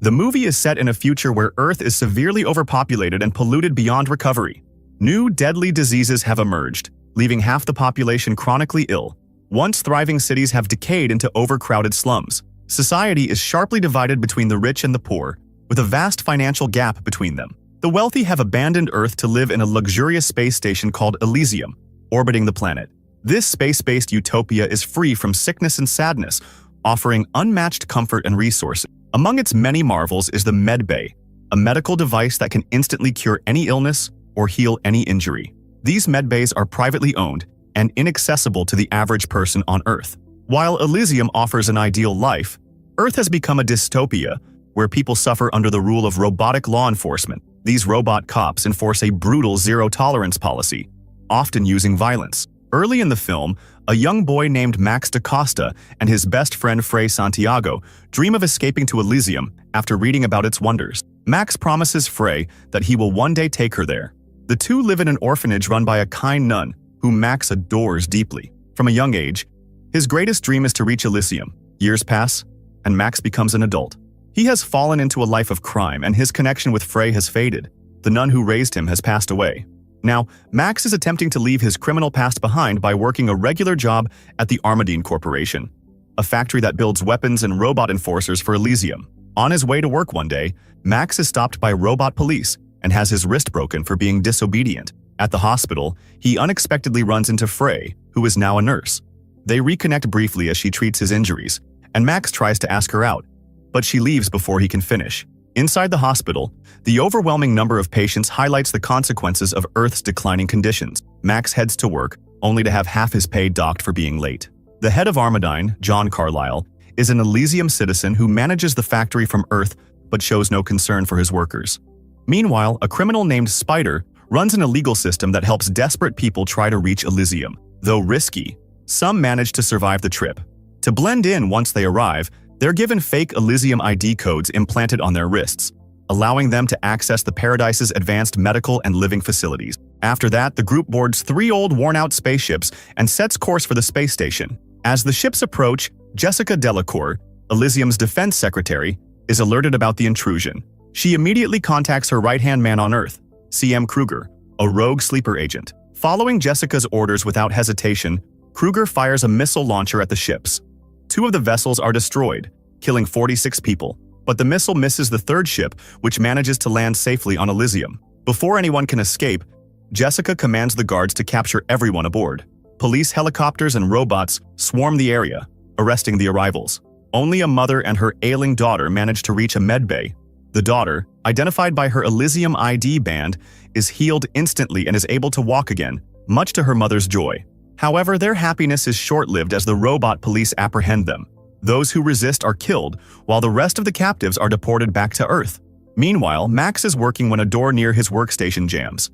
The movie is set in a future where Earth is severely overpopulated and polluted beyond recovery. New deadly diseases have emerged, leaving half the population chronically ill. Once thriving cities have decayed into overcrowded slums. Society is sharply divided between the rich and the poor, with a vast financial gap between them. The wealthy have abandoned Earth to live in a luxurious space station called Elysium, orbiting the planet. This space-based utopia is free from sickness and sadness, offering unmatched comfort and resources. Among its many marvels is the medbay, a medical device that can instantly cure any illness or heal any injury. These medbays are privately owned and inaccessible to the average person on Earth. While Elysium offers an ideal life, Earth has become a dystopia where people suffer under the rule of robotic law enforcement. These robot cops enforce a brutal zero-tolerance policy, often using violence. Early in the film, a young boy named Max da Costa and his best friend Frei Santiago dream of escaping to Elysium after reading about its wonders. Max promises Frei that he will one day take her there. The two live in an orphanage run by a kind nun, whom Max adores deeply. From a young age, his greatest dream is to reach Elysium. Years pass, and Max becomes an adult. He has fallen into a life of crime, and his connection with Frei has faded. The nun who raised him has passed away. Now, Max is attempting to leave his criminal past behind by working a regular job at the Armadine Corporation, a factory that builds weapons and robot enforcers for Elysium. On his way to work one day, Max is stopped by robot police and has his wrist broken for being disobedient. At the hospital, he unexpectedly runs into Frei, who is now a nurse. They reconnect briefly as she treats his injuries, and Max tries to ask her out, but she leaves before he can finish. Inside the hospital, the overwhelming number of patients highlights the consequences of Earth's declining conditions. Max heads to work, only to have half his pay docked for being late. The head of Armadine, John Carlyle, is an Elysium citizen who manages the factory from Earth but shows no concern for his workers. Meanwhile, a criminal named Spider runs an illegal system that helps desperate people try to reach Elysium. Though risky, some manage to survive the trip. To blend in once they arrive, they're given fake Elysium ID codes implanted on their wrists, allowing them to access the Paradise's advanced medical and living facilities. After that, the group boards 3 old worn-out spaceships and sets course for the space station. As the ships approach, Jessica Delacour, Elysium's defense secretary, is alerted about the intrusion. She immediately contacts her right-hand man on Earth, C.M. Kruger, a rogue sleeper agent. Following Jessica's orders without hesitation, Kruger fires a missile launcher at the ships. 2 of the vessels are destroyed, killing 46 people, but the missile misses the 3rd ship, which manages to land safely on Elysium. Before anyone can escape, Jessica commands the guards to capture everyone aboard. Police helicopters and robots swarm the area, arresting the arrivals. Only a mother and her ailing daughter manage to reach a medbay. The daughter, identified by her Elysium ID band, is healed instantly and is able to walk again, much to her mother's joy. However, their happiness is short-lived as the robot police apprehend them. Those who resist are killed, while the rest of the captives are deported back to Earth. Meanwhile, Max is working when a door near his workstation jams.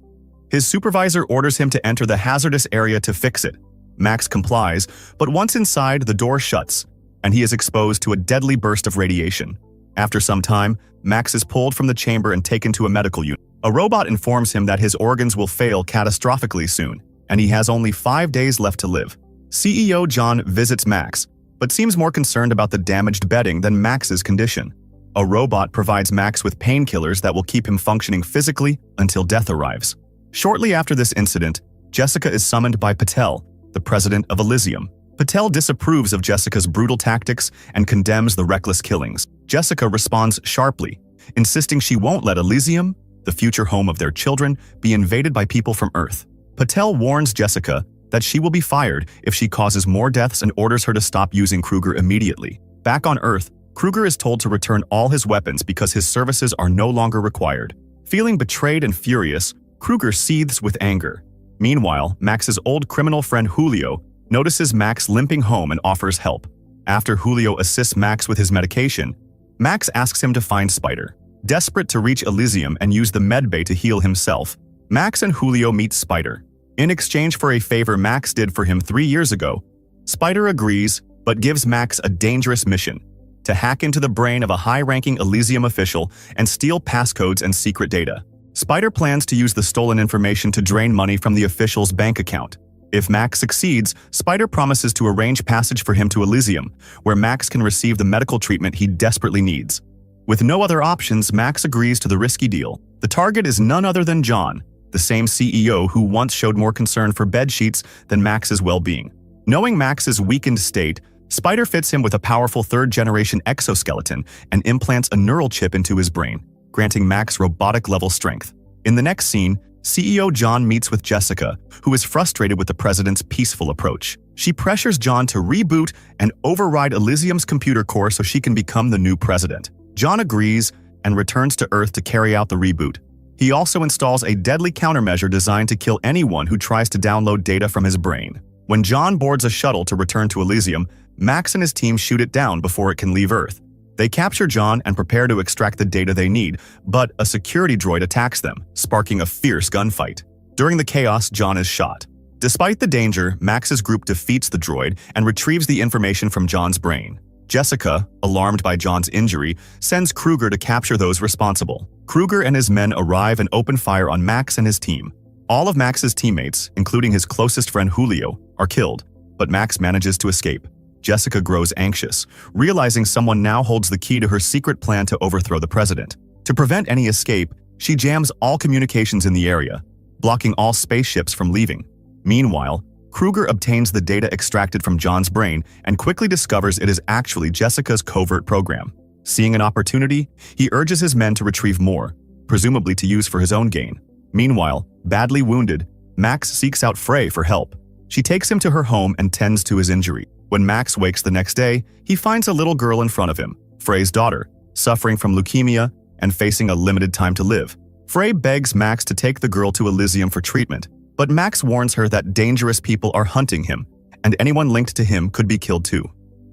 His supervisor orders him to enter the hazardous area to fix it. Max complies, but once inside, the door shuts, and he is exposed to a deadly burst of radiation. After some time, Max is pulled from the chamber and taken to a medical unit. A robot informs him that his organs will fail catastrophically soon, and he has only 5 days left to live. CEO John visits Max, but seems more concerned about the damaged bedding than Max's condition. A robot provides Max with painkillers that will keep him functioning physically until death arrives. Shortly after this incident, Jessica is summoned by Patel, the president of Elysium. Patel disapproves of Jessica's brutal tactics and condemns the reckless killings. Jessica responds sharply, insisting she won't let Elysium, the future home of their children, be invaded by people from Earth. Patel warns Jessica that she will be fired if she causes more deaths and orders her to stop using Kruger immediately. Back on Earth, Kruger is told to return all his weapons because his services are no longer required. Feeling betrayed and furious, Kruger seethes with anger. Meanwhile, Max's old criminal friend Julio notices Max limping home and offers help. After Julio assists Max with his medication, Max asks him to find Spider. Desperate to reach Elysium and use the medbay to heal himself, Max and Julio meet Spider. In exchange for a favor Max did for him 3 years ago, Spider agrees but gives Max a dangerous mission: to hack into the brain of a high-ranking Elysium official and steal passcodes and secret data. Spider plans to use the stolen information to drain money from the official's bank account. If Max succeeds, Spider promises to arrange passage for him to Elysium, where Max can receive the medical treatment he desperately needs. With no other options, Max agrees to the risky deal. The target is none other than John, the same CEO who once showed more concern for bedsheets than Max's well-being. Knowing Max's weakened state, Spider fits him with a powerful third-generation exoskeleton and implants a neural chip into his brain, granting Max robotic-level strength. In the next scene, CEO John meets with Jessica, who is frustrated with the president's peaceful approach. She pressures John to reboot and override Elysium's computer core so she can become the new president. John agrees and returns to Earth to carry out the reboot. He also installs a deadly countermeasure designed to kill anyone who tries to download data from his brain. When John boards a shuttle to return to Elysium, Max and his team shoot it down before it can leave Earth. They capture John and prepare to extract the data they need, but a security droid attacks them, sparking a fierce gunfight. During the chaos, John is shot. Despite the danger, Max's group defeats the droid and retrieves the information from John's brain. Jessica, alarmed by John's injury, sends Kruger to capture those responsible. Kruger and his men arrive and open fire on Max and his team. All of Max's teammates, including his closest friend Julio, are killed, but Max manages to escape. Jessica grows anxious, realizing someone now holds the key to her secret plan to overthrow the president. To prevent any escape, she jams all communications in the area, blocking all spaceships from leaving. Meanwhile, Kruger obtains the data extracted from John's brain and quickly discovers it is actually Jessica's covert program. Seeing an opportunity, he urges his men to retrieve more, presumably to use for his own gain. Meanwhile, badly wounded, Max seeks out Frey for help. She takes him to her home and tends to his injury. When Max wakes the next day, he finds a little girl in front of him, Frey's daughter, suffering from leukemia and facing a limited time to live. Frey begs Max to take the girl to Elysium for treatment, but Max warns her that dangerous people are hunting him, and anyone linked to him could be killed too.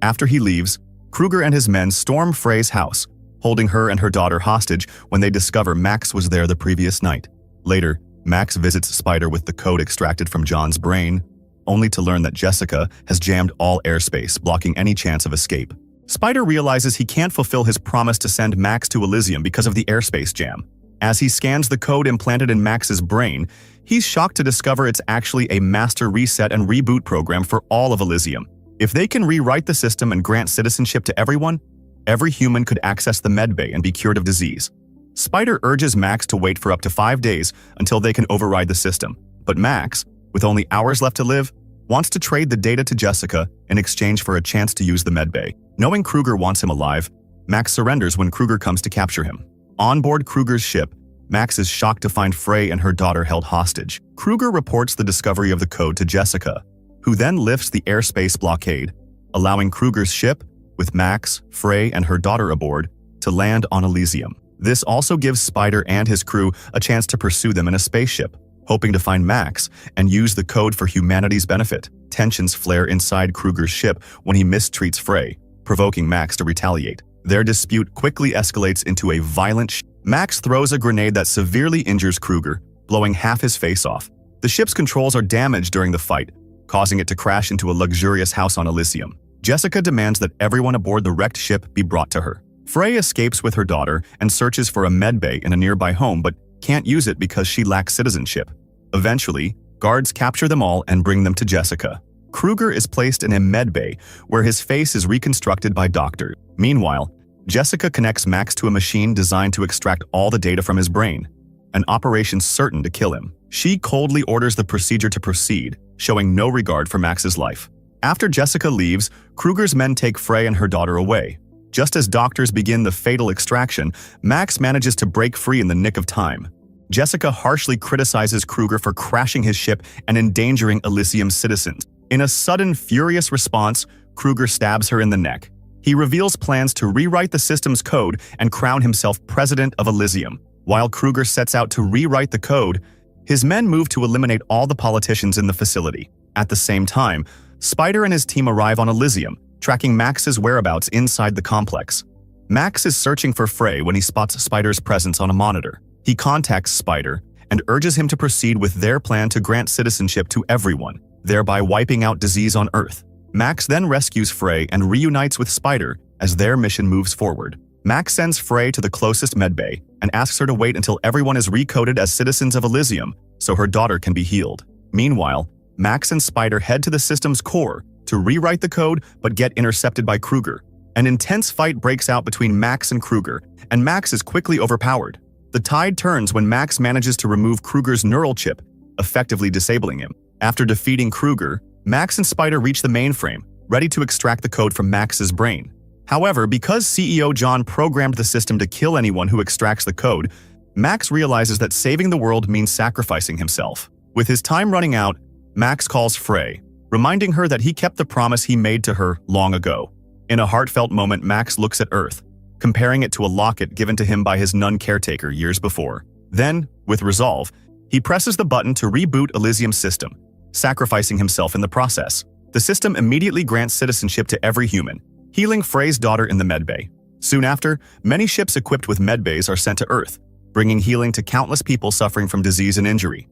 After he leaves, Kruger and his men storm Frey's house, holding her and her daughter hostage when they discover Max was there the previous night. Later, Max visits Spider with the code extracted from John's brain, only to learn that Jessica has jammed all airspace, blocking any chance of escape. Spider realizes he can't fulfill his promise to send Max to Elysium because of the airspace jam. As he scans the code implanted in Max's brain, he's shocked to discover it's actually a master reset and reboot program for all of Elysium. If they can rewrite the system and grant citizenship to everyone, every human could access the medbay and be cured of disease. Spider urges Max to wait for up to 5 days until they can override the system, but Max, with only hours left to live, wants to trade the data to Jessica in exchange for a chance to use the medbay. Knowing Kruger wants him alive, Max surrenders when Kruger comes to capture him. On board Kruger's ship, Max is shocked to find Frey and her daughter held hostage. Kruger reports the discovery of the code to Jessica, who then lifts the airspace blockade, allowing Kruger's ship, with Max, Frey, and her daughter aboard, to land on Elysium. This also gives Spider and his crew a chance to pursue them in a spaceship, hoping to find Max and use the code for humanity's benefit. Tensions flare inside Kruger's ship when he mistreats Frey, provoking Max to retaliate. Their dispute quickly escalates into a violent Max throws a grenade that severely injures Kruger, blowing half his face off. The ship's controls are damaged during the fight, causing it to crash into a luxurious house on Elysium. Jessica demands that everyone aboard the wrecked ship be brought to her. Frey escapes with her daughter and searches for a medbay in a nearby home but can't use it because she lacks citizenship. Eventually, guards capture them all and bring them to Jessica. Kruger is placed in a medbay where his face is reconstructed by doctors. Meanwhile, Jessica connects Max to a machine designed to extract all the data from his brain, an operation certain to kill him. She coldly orders the procedure to proceed, showing no regard for Max's life. After Jessica leaves, Kruger's men take Frey and her daughter away. Just as doctors begin the fatal extraction, Max manages to break free in the nick of time. Jessica harshly criticizes Kruger for crashing his ship and endangering Elysium's citizens. In a sudden, furious response, Kruger stabs her in the neck. He reveals plans to rewrite the system's code and crown himself president of Elysium. While Kruger sets out to rewrite the code, his men move to eliminate all the politicians in the facility. At the same time, Spider and his team arrive on Elysium, tracking Max's whereabouts inside the complex. Max is searching for Frey when he spots Spider's presence on a monitor. He contacts Spider and urges him to proceed with their plan to grant citizenship to everyone, thereby wiping out disease on Earth. Max then rescues Frey and reunites with Spider as their mission moves forward. Max sends Frey to the closest medbay and asks her to wait until everyone is recoded as citizens of Elysium so her daughter can be healed. Meanwhile, Max and Spider head to the system's core to rewrite the code but get intercepted by Kruger. An intense fight breaks out between Max and Kruger, and Max is quickly overpowered. The tide turns when Max manages to remove Kruger's neural chip, effectively disabling him. After defeating Kruger, Max and Spider reach the mainframe, ready to extract the code from Max's brain. However, because CEO John programmed the system to kill anyone who extracts the code, Max realizes that saving the world means sacrificing himself. With his time running out, Max calls Frey, reminding her that he kept the promise he made to her long ago. In a heartfelt moment, Max looks at Earth, comparing it to a locket given to him by his nun caretaker years before. Then, with resolve, he presses the button to reboot Elysium's system, sacrificing himself in the process. The system immediately grants citizenship to every human, healing Frey's daughter in the medbay. Soon after, many ships equipped with medbays are sent to Earth, bringing healing to countless people suffering from disease and injury.